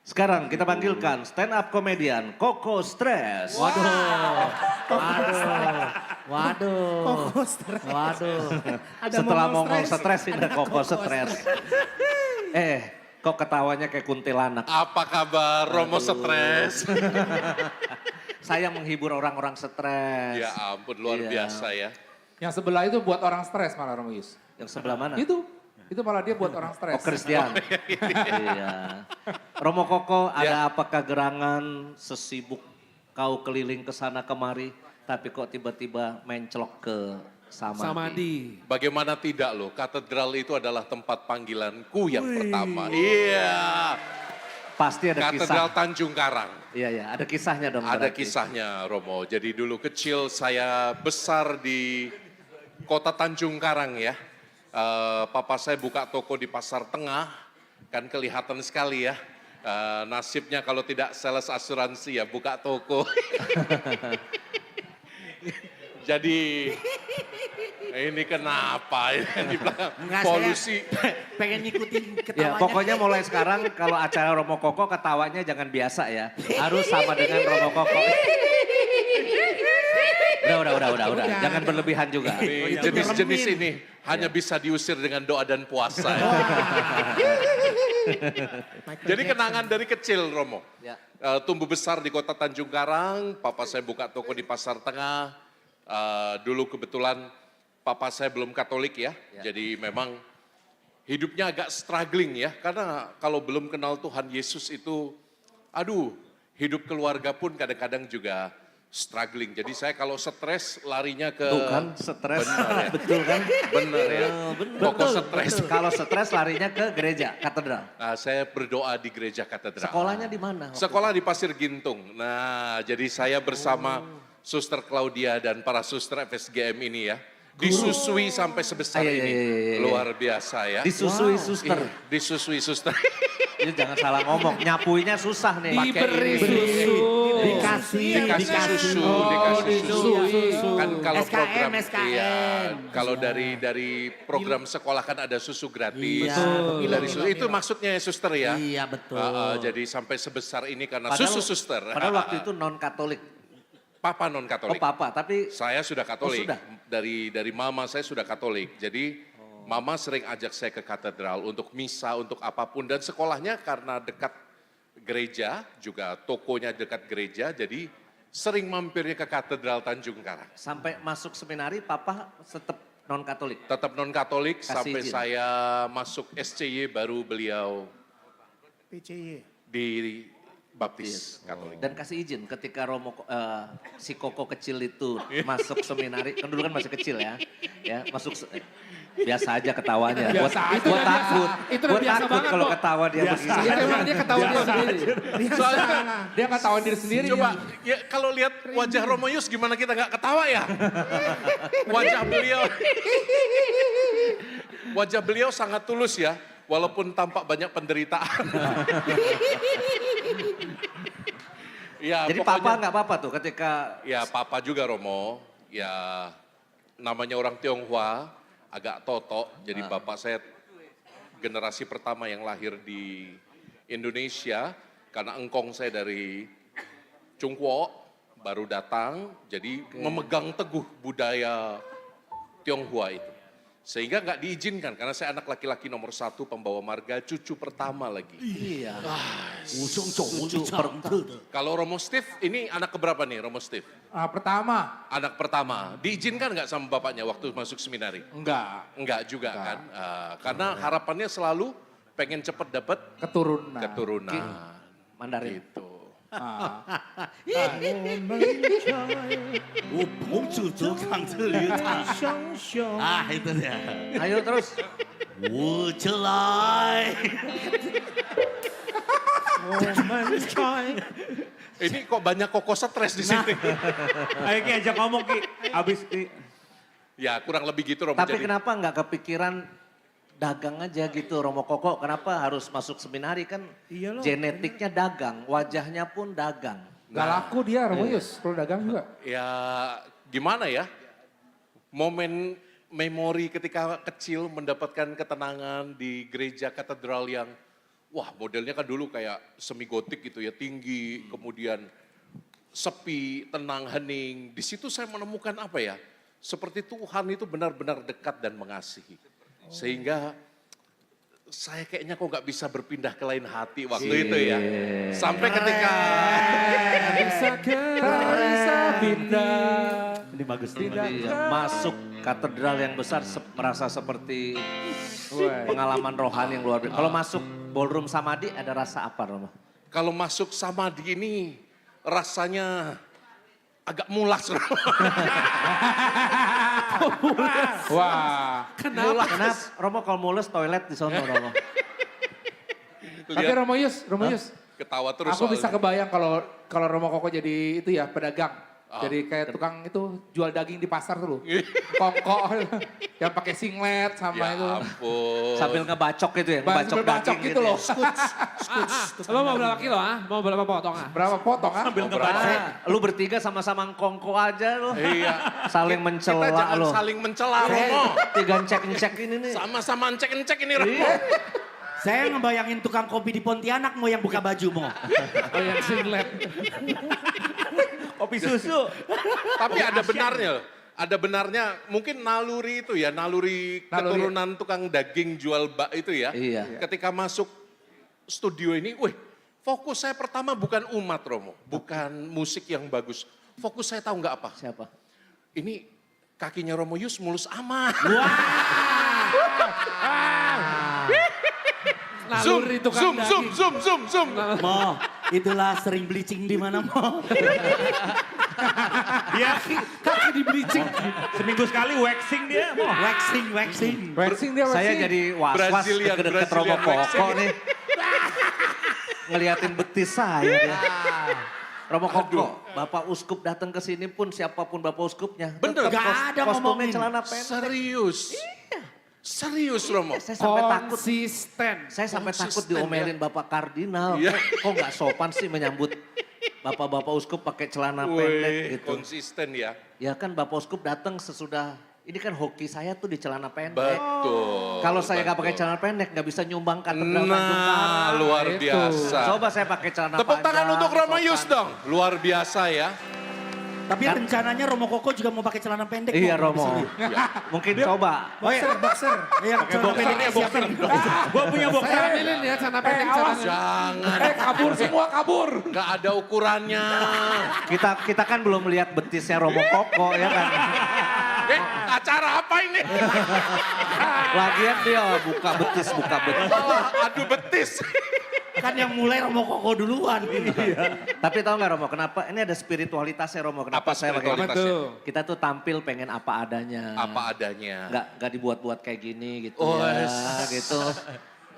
Sekarang kita panggilkan stand up komedian Koko Stress. Waduh, waduh, Koko stres. waduh. Ada Setelah Momol mongol stres, stres ini ada Koko Koko Stress. Kok ketawanya kayak kuntilanak. Apa kabar Romo stres? Saya menghibur orang-orang stres. Ya ampun luar Iya. biasa ya. Yang sebelah itu buat orang stres malah Romo Yus. Yang sebelah mana? Itu malah dia buat orang stres. Oh Christian. Iya. Romo Koko, ada apakah gerangan sesibuk kau keliling ke sana kemari, tapi kok tiba-tiba mencelok ke Samadhi? Samadhi. Bagaimana tidak loh, katedral itu adalah tempat panggilanku yang pertama. Iya, Pasti ada Katedral kisah. Tanjung Karang. Iya, iya, ada kisahnya dong. Ada berarti. kisahnya Romo, jadi dulu kecil saya besar di kota Tanjung Karang ya. Papa saya buka toko di Pasar Tengah, kan kelihatan sekali ya. Nasibnya kalau tidak sales asuransi ya buka toko. Jadi ini kenapa ini di belakang Enggak, polusi. Pengen ngikutin ketawanya. Ya, pokoknya mulai sekarang kalau acara Romo Koko ketawanya jangan biasa ya. Harus sama dengan Romo Koko. Udah. Jangan berlebihan juga. Ini jenis-jenis ini hanya bisa diusir dengan doa dan puasa. Ya. Jadi kenangan dari kecil Romo. Ya. Tumbuh besar di kota Tanjung Karang, papa saya buka toko di Pasar Tengah. Dulu kebetulan papa saya belum Katolik ya. Jadi memang hidupnya agak struggling ya. Karena kalau belum kenal Tuhan Yesus itu, hidup keluarga pun kadang-kadang juga struggling. Jadi saya kalau stres larinya ke... Tuh kan, stres. Benar ya. Betul kan? Bener ya. Pokok Betul, stres. betul. Kalau stres larinya ke gereja, katedral. Nah, saya berdoa di gereja katedral. Sekolahnya di mana? Sekolah di Pasir Gintung. Nah, jadi saya bersama Suster Claudia dan para suster FSGM ini ya. Disusui sampai sebesar Iya, ini. iya. Luar biasa ya. Disusui suster. Iya, disusui suster. Ini jangan salah ngomong, nyapuinya susah nih. Diberi Pakai ini. susu. Dikasih susu, Oh, dikasih susu. disusu. Kan kalau SKM, program SKM. iya, kalau dari program sekolah kan ada susu gratis. Iya. Dari susu itu maksudnya ya suster ya. Iya betul. Jadi sampai sebesar ini karena Padahal- susu suster. Padahal waktu itu non Katolik. Papa non Oh Katolik. papa, tapi Saya sudah Katolik. sudah? Dari mama saya sudah Katolik. Jadi mama sering ajak saya ke katedral untuk misa, untuk apapun. Dan sekolahnya karena dekat gereja, juga tokonya dekat gereja. Jadi sering mampirnya ke katedral Tanjung Karang. sampai masuk seminari papa tetap non Katolik. Tetap non Katolik Kasih sampai izin. saya masuk SCY baru beliau PCY. di baptis Katolik. Dan kasih izin ketika si Koko kecil itu masuk seminari, kan dulu kan masih kecil ya. Ya, masuk biasa aja ketawanya. Biasa aja. Gua takut. Itu udah Gua biasa takut banget kalau kok. ketawa dia begini. Iya, emang dia ketawa dia sendiri. Soalnya Dia ketawa diri sendiri. coba ya, kalau lihat wajah Romoyus gimana kita nggak ketawa ya? Wajah beliau sangat tulus ya, walaupun tampak banyak penderitaan. Ya, Jadi pokoknya- papa nggak apa-apa tuh ketika Ya papa juga Romo, ya namanya orang Tionghoa agak totok. Jadi bapak saya generasi pertama yang lahir di Indonesia. Karena engkong saya dari Chungkwo baru datang. Jadi memegang teguh budaya Tionghoa itu. Sehingga nggak diizinkan karena saya anak laki-laki nomor 1 pembawa marga, cucu pertama lagi. iya. Kalau Romo Steve, ini anak keberapa nih Romo Steve? Pertama, Anak pertama, diizinkan nggak sama bapaknya waktu masuk seminari? enggak. Enggak juga kan, karena harapannya selalu pengen cepet dapet Keturunan. keturunan. Mandarin. Gitu. Ah. 我捧主走港这里唱啊，itu dia. Ayo terus. 我就来。 Ini kok banyak koko stres di sini. Ayo Ki ajak ngomong Ki. Abis Ya kurang lebih gitu Romo. Tapi Jadi kenapa nggak kepikiran dagang aja gitu Romo Koko? Kenapa harus masuk seminari kan? Iya loh. Genetiknya dagang, wajahnya pun dagang. Gak laku dia Romo Yus, kalau dagang juga. ya gimana ya, momen memori ketika kecil mendapatkan ketenangan di gereja katedral yang wah modelnya kan dulu kayak semi gotik gitu ya, tinggi, kemudian sepi, tenang, hening. Di situ saya menemukan apa ya, seperti Tuhan itu benar-benar dekat dan mengasihi. Sehingga saya kayaknya kok nggak bisa berpindah ke lain hati waktu itu ya. Sampai ketika bisa pindah. Ini bagus. Iya, masuk katedral yang besar merasa seperti Wah. pengalaman rohani yang luar biasa. Kalau masuk ballroom samadhi ada rasa apa Romo? kalau masuk samadhi ini rasanya agak mulas. Wah. Kenapa? Romo kalau mules toilet di sana Romo. Tapi Romoyus, Ketawa terus aku bisa soalnya. kebayang kalau Romo Koko jadi itu ya pedagang. Jadi kayak tukang itu jual daging di pasar tuh loh. Kongko yang pakai singlet sama Ya itu. ampun. Sambil ngebacok gitu ya, ngebacok Bacok daging gitu loh. Lo mau berapa kilo Mau berapa potong Berapa potong ah? Lu bertiga sama-sama ngkongko aja lu. Iya. Saling Kita mencela jangan lu. saling mencela Romo. Tiga cek-cek ini nih. Sama-sama cek-cek ini Romo. Saya ngebayangin tukang kopi di Pontianak mau yang buka baju mau. Oh yang singlet. Kopi susu. Tapi ada benarnya loh. Ada benarnya mungkin naluri itu ya, naluri keturunan tukang daging jual bak itu ya. Iya. Ketika masuk studio ini, wih fokus saya pertama bukan umat Romo. Bukan musik yang bagus. Fokus saya tahu nggak apa? Siapa? Ini kakinya Romo Yus mulus amat. Naluri tukang daging. Zoom. Mo, itulah sering bleaching di mana mo. Dia kaki di bleaching. Seminggu sekali waxing dia. Mau. Waxing. Waxing dia Saya waxing. jadi was-was Brazilian deket Romo waxing. Koko nih. Ngeliatin betis saya dia. Romo Koko, Bapak Uskup datang ke sini pun siapapun Bapak Uskupnya. Bener. tetap Gak ada kostumnya ngomongin. celana pendek. Serius. Serius Romo. Saya sampai takut. Konsisten. Saya sampai takut Konsisten, diomelin Bapak Kardinal. Iya. Kok nggak sopan sih menyambut Bapak-bapak Uskup pakai celana pendek Wih, gitu. konsisten ya. Ya kan Bapak Uskup datang sesudah, ini kan hoki saya tuh di celana pendek. Betul. Kalau saya nggak pakai betul. celana pendek nggak bisa nyumbang katedral Tanjung Nah, Karang. luar Itu. biasa. Coba saya pakai celana Tepuk tangan panjang, untuk Romo Yus sopan. dong. Luar biasa ya. Tapi rencananya Romo Koko juga mau pakai celana pendek. Iya Mo, Romo. di sini. Mungkin coba. Boxer. Iya, celana pendeknya siapin. Gua punya boxer. Saya ambilin ya celana pendek awas. caranya. Jangan. Kabur semua kabur. Gak ada ukurannya. Kita kan belum lihat betisnya Romo Koko ya kan. Acara apa ini? Lagian dia buka betis. Adu betis. Kan yang mulai Romo Koko duluan. Tapi tahu nggak Romo, kenapa? Ini ada spiritualitasnya Romo. Kenapa Apa saya pakai spiritualitasnya? Betul. Kita tuh tampil pengen apa adanya. Apa adanya. Nggak dibuat-buat kayak gini gitu Oh, ya, yes. gitu.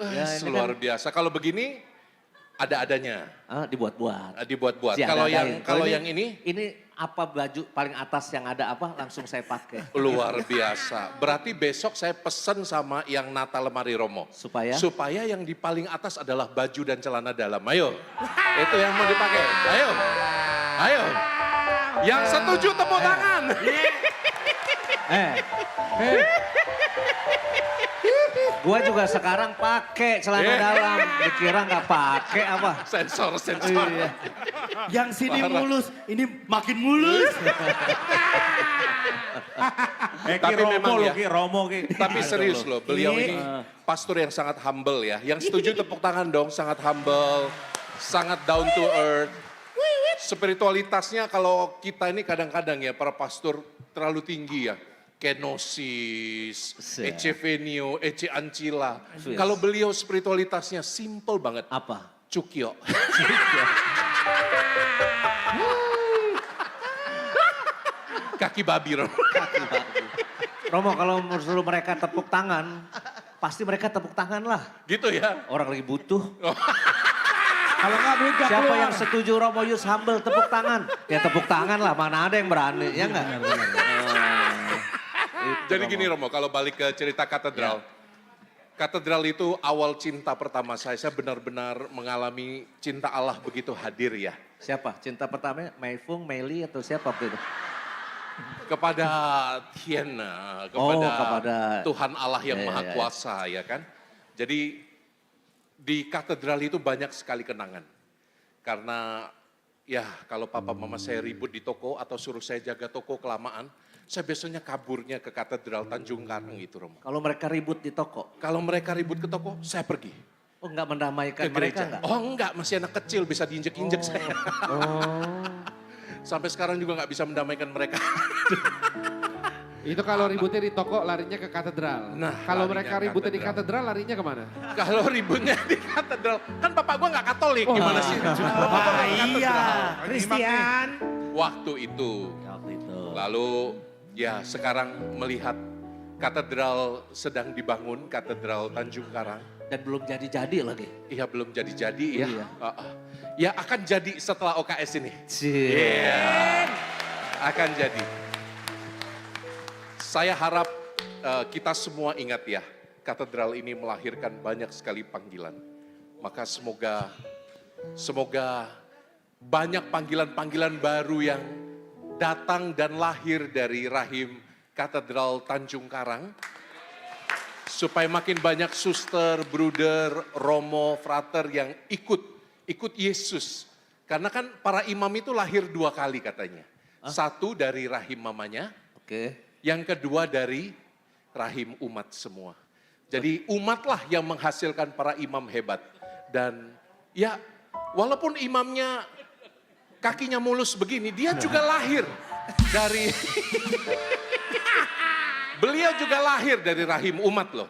Ya, ini Luar kan biasa. Kalau begini ada adanya. dibuat-buat. Dibuat-buat. Siada-adain. Kalau yang ini Ini apa baju paling atas yang ada apa langsung saya pakai. luar biasa. Berarti besok saya pesen sama yang nata lemari Romo. Supaya? Supaya yang di paling atas adalah baju dan celana dalam. Ayo. Itu yang mau dipakai. Ayo. Yang setuju tepuk tangan. Gua juga sekarang pakai celana dalam. Dikira nggak pakai apa. Sensor. Iya. Yang sini mulus, ini makin mulus. Tapi memang ya. Romo Ki. Tapi serius loh, beliau ini pastor yang sangat humble ya. Yang setuju tepuk tangan dong, sangat humble, sangat down to earth. Spiritualitasnya kalau kita ini kadang-kadang ya para pastor terlalu tinggi ya. Kenosis, Ece Venio, Ece Ancila. Yes. Kalau beliau spiritualitasnya simple banget. Apa? Cukyo. Kaki babi Romo. Romo kalau menurut mereka tepuk tangan, pasti mereka tepuk tangan lah. Gitu ya. Orang lagi butuh. Kalau nggak duit nggak Siapa keluar. yang setuju Romo Yus humble tepuk tangan? Ya tepuk tangan lah, mana ada yang berani, ya enggak? Jadi gini Romo, kalau balik ke cerita katedral. Katedral itu awal cinta pertama saya benar-benar mengalami cinta Allah begitu hadir ya. Siapa? Cinta pertamanya Meifung, Meli atau siapa waktu itu? Kepada Tiana, Oh, kepada kepada- Tuhan Allah yang Ya, ya, Maha ya. Kuasa ya kan. Jadi di katedral itu banyak sekali kenangan. Karena ya kalau papa mama saya ribut di toko atau suruh saya jaga toko kelamaan, saya biasanya kaburnya ke katedral Tanjung Karang itu, Romo. Kalau mereka ribut di toko, Kalau mereka ribut ke toko, saya pergi oh nggak mendamaikan ke mereka gereja. nggak? Oh enggak, masih anak kecil bisa diinjek-injek saya. Sampai sekarang juga nggak bisa mendamaikan mereka. Itu kalau ributnya di toko larinya ke katedral. Nah, Kalau larinya mereka ke ributnya di katedral. katedral larinya kemana? Kalau ributnya di katedral, kan bapak gua nggak Katolik, gimana sih? iya, Christian. Waktu itu, Waktu itu. lalu ya sekarang melihat katedral sedang dibangun, katedral Tanjung Karang. Dan belum jadi-jadi lagi. Iya belum jadi-jadi ya. Iya. Ya akan jadi setelah OKS ini. Cie. Akan jadi. Saya harap kita semua ingat ya, katedral ini melahirkan banyak sekali panggilan. Maka semoga banyak panggilan-panggilan baru yang datang dan lahir dari rahim Katedral Tanjung Karang. Supaya makin banyak suster, bruder, romo, frater yang ikut Yesus. Karena kan para imam itu lahir 2 kali katanya. Satu dari rahim mamanya, Oke. yang kedua dari rahim umat semua. Jadi umatlah yang menghasilkan para imam hebat. Dan ya walaupun imamnya kakinya mulus begini, dia juga lahir dari... Beliau juga lahir dari rahim umat loh.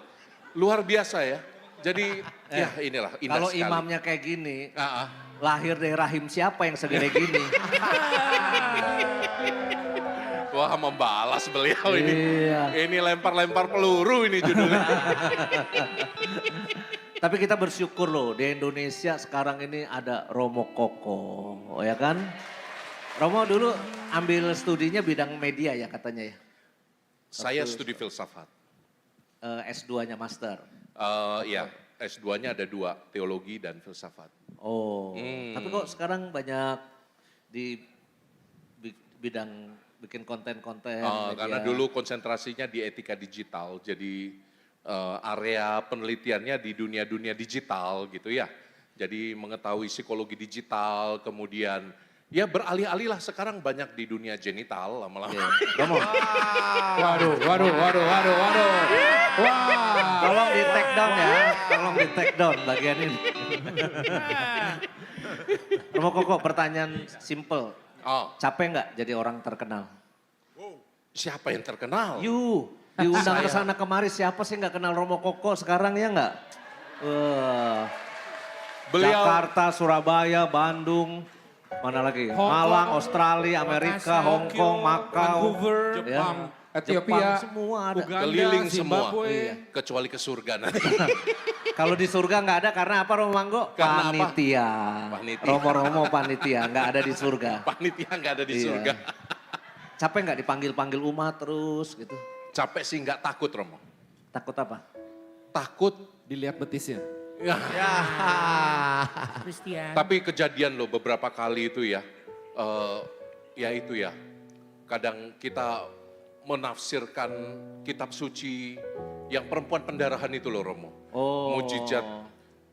Luar biasa ya. Jadi ya inilah indah Kalau sekali. imamnya kayak gini, Ah, ah. lahir dari rahim siapa yang segede gini? Wah membalas beliau ini. Iya. Ini lempar-lempar peluru ini judulnya. Tapi kita bersyukur loh di Indonesia sekarang ini ada Romo Koko, ya kan? Romo dulu ambil studinya bidang media ya katanya ya? Saya studi filsafat. S2-nya master. Ya, S2-nya ada 2, teologi dan filsafat. Oh, tapi kok sekarang banyak di bidang bikin konten-konten media. Karena dulu konsentrasinya di etika digital, jadi area penelitiannya di dunia-dunia digital gitu ya. Jadi mengetahui psikologi digital, kemudian ya beralih-alih lah sekarang banyak di dunia genital lama-lama. Romo, Waduh. Wah. tolong di take down ya, tolong di take down bagian ini. Romo Koko, pertanyaan simple. Oh, Capek nggak jadi orang terkenal? siapa yang terkenal? Diundang ke sana kemari, siapa sih nggak kenal Romo Koko sekarang ya nggak? Wah. Beliau Jakarta, Surabaya, Bandung, mana lagi? Hong Malang, Kong, Australia, Amerika, Makassar, Hong Kong, Tokyo, Macau, Vancouver, ya. Jepang, Ethiopia. Jepang, semua ada. Uganda, keliling semua, Zimbabwe. Iya. kecuali ke surga nanti. Kalau di surga nggak ada karena apa Romo Manggo? Karena apa? Panitia. Panitia. Romo-romo panitia, nggak ada di surga. Panitia nggak ada di Iya. surga. Capek nggak dipanggil-panggil umat terus gitu? Capek sih nggak takut Romo. Takut apa? Takut. Dilihat betisnya. Ya. Christian. Tapi kejadian loh beberapa kali itu ya. Ya itu ya. Kadang kita menafsirkan kitab suci yang perempuan pendarahan itu loh Romo. Oh. Mujizat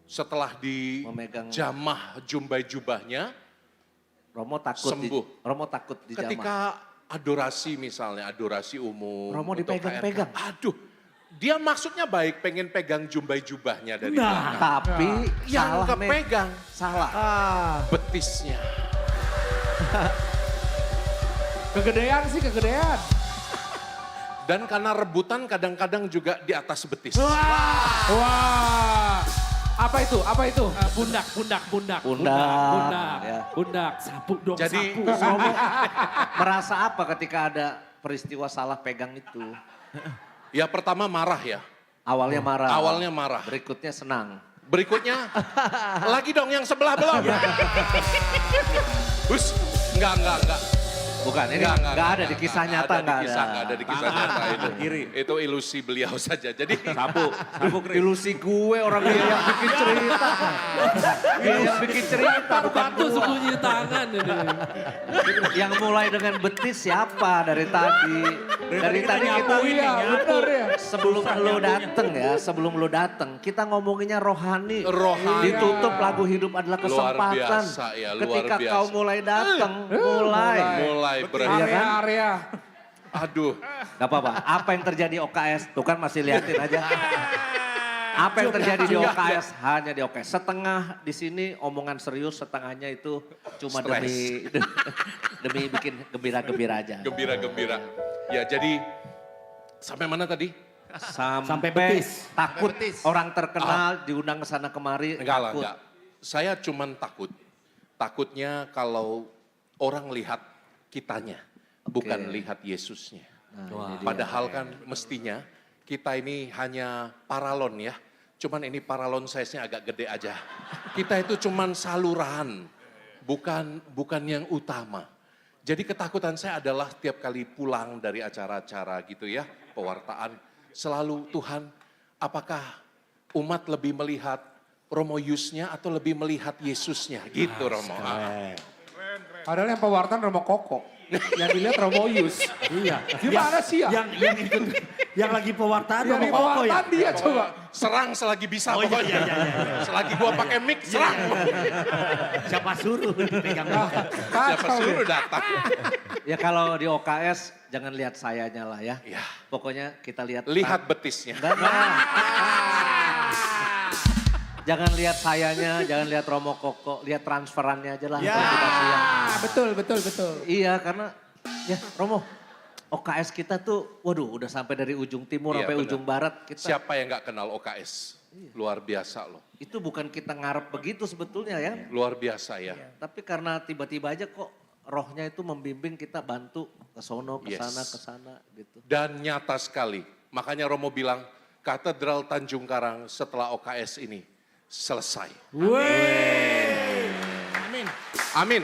setelah Memegang. dijamah jumbai jubahnya, Romo takut. Sembuh. Romo takut di ketika adorasi misalnya, adorasi umum. Romo untuk dipegang-pegang. KRK. Aduh, dia maksudnya baik pengen pegang jumbai jubahnya dari Nah, belakang. tapi Yang salah kepegang Salah. betisnya. Kegedean sih, kegedean. Dan karena rebutan kadang-kadang juga di atas betis. Wah. Apa itu? Pundak. Pundak, ya. Pundak. Sapu dong, Jadi sapu. Romo merasa apa ketika ada peristiwa salah pegang itu? ya pertama marah ya. Awalnya marah. Awalnya marah. Berikutnya senang. Berikutnya lagi dong yang sebelah belum. Hus, enggak. Bukan, ini nggak ada di kisah nyata, nggak ada. Nggak ada di kisah nyata itu. Itu ilusi beliau saja. Jadi Sapu Chris. Ilusi gue orang dia yang bikin cerita. Dia yang bikin cerita bukan Batu gua. sembunyi di tangan ini. Yang mulai dengan betis siapa dari tadi? Dari tadi kita Iya, benar ya. sebelum lo dateng, kita ngomonginnya rohani. Rohani. Ditutup lagu hidup adalah Luar kesempatan. biasa ya, luar Ketika biasa. kau mulai datang, mulai berani. Area-area. Aduh, Gak apa-apa. Apa yang terjadi OKS? Tuh kan masih liatin aja. Apa yang terjadi di OKS? Hanya di OKS. Setengah di sini omongan serius, setengahnya itu cuma Stres. demi bikin gembira-gembira aja. gembira-gembira. Ya jadi sampai mana tadi? Sampai betis. takut orang terkenal diundang ke sana kemari. Enggak lah, takut. enggak. Saya cuman takut. Takutnya kalau orang lihat kitanya, bukan lihat Yesusnya. Nah, Padahal kan mestinya kita ini hanya paralon ya. Cuman ini paralon size-nya agak gede aja. Kita itu cuman saluran, bukan yang utama. Jadi ketakutan saya adalah tiap kali pulang dari acara-acara gitu ya, pewartaan. Selalu Tuhan, apakah umat lebih melihat Romo Yusnya atau lebih melihat Yesusnya? Gitu Romo. Padahal yang pewartaan Romo Koko. Yang dilihat Romo Yus. Iya. Gimana sih ya? Yang ikut, yang lagi pewartaan Yang Romo di Koko ya. pewartaan dia coba. Serang selagi bisa Oh iya, pokoknya. iya, iya, iya. Selagi gua pakai mic, serang. Siapa suruh dipegang? Siapa Kacau suruh deh. datang. Ya kalau di OKS jangan lihat sayanya lah ya. Ya, Pokoknya kita lihat. lihat betisnya. Enggak. Jangan lihat sayanya, jangan lihat Romo Koko, lihat transferannya aja lah. Ya. motivasinya. Betul. Iya karena ya Romo, OKS kita tuh waduh udah sampai dari ujung timur Iya, sampai benar. ujung barat. Kita, Siapa yang gak kenal OKS? Luar biasa loh. Itu bukan kita ngarep begitu sebetulnya ya. Luar biasa ya. Tapi karena tiba-tiba aja kok rohnya itu membimbing kita bantu ke sono, ke Yes. sana gitu. Dan nyata sekali. Makanya Romo bilang, Katedral Tanjung Karang setelah OKS ini selesai. Amin. Amin.